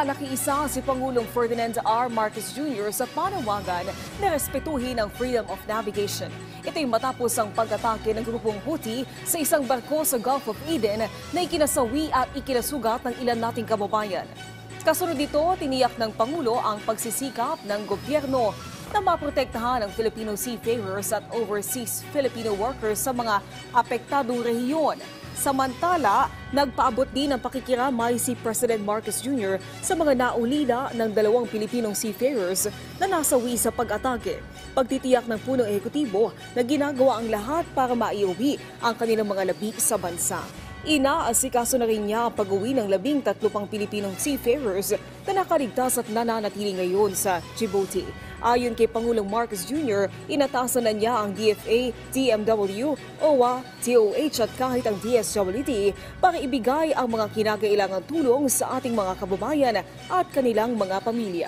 Nakiisa si Pangulong Ferdinand R. Marcos Jr. sa panawagan na respetuhin ang freedom of navigation. Ito'y matapos ang pag-atake ng grupong Houthi sa isang barko sa Gulf of Aden na ikinasawi at ikinasugat ng ilan nating kababayan. Kasunod dito, tiniyak ng Pangulo ang pagsisikap ng gobyerno na maprotektahan ang Filipino seafarers at overseas Filipino workers sa mga apektadong rehiyon. Samantala, nagpaabot din ng pakikiramay si President Marcos Jr. sa mga naulila ng dalawang Pilipinong seafarers na nasawi sa pag-atake. Pagtitiyak ng punong ehekutibo na ginagawa ang lahat para maiuwi ang kanilang mga labi sa bansa. Inaasikaso na rin niya ang pag-uwi ng 13 pang Pilipinong seafarers na nakaligtas at nananatili ngayon sa Djibouti. Ayon kay Pangulong Marcos Jr., inatasan na niya ang DFA, DMW, OWA, DOH at kahit ang DSWD para ibigay ang mga kinakailangang tulong sa ating mga kababayan at kanilang mga pamilya.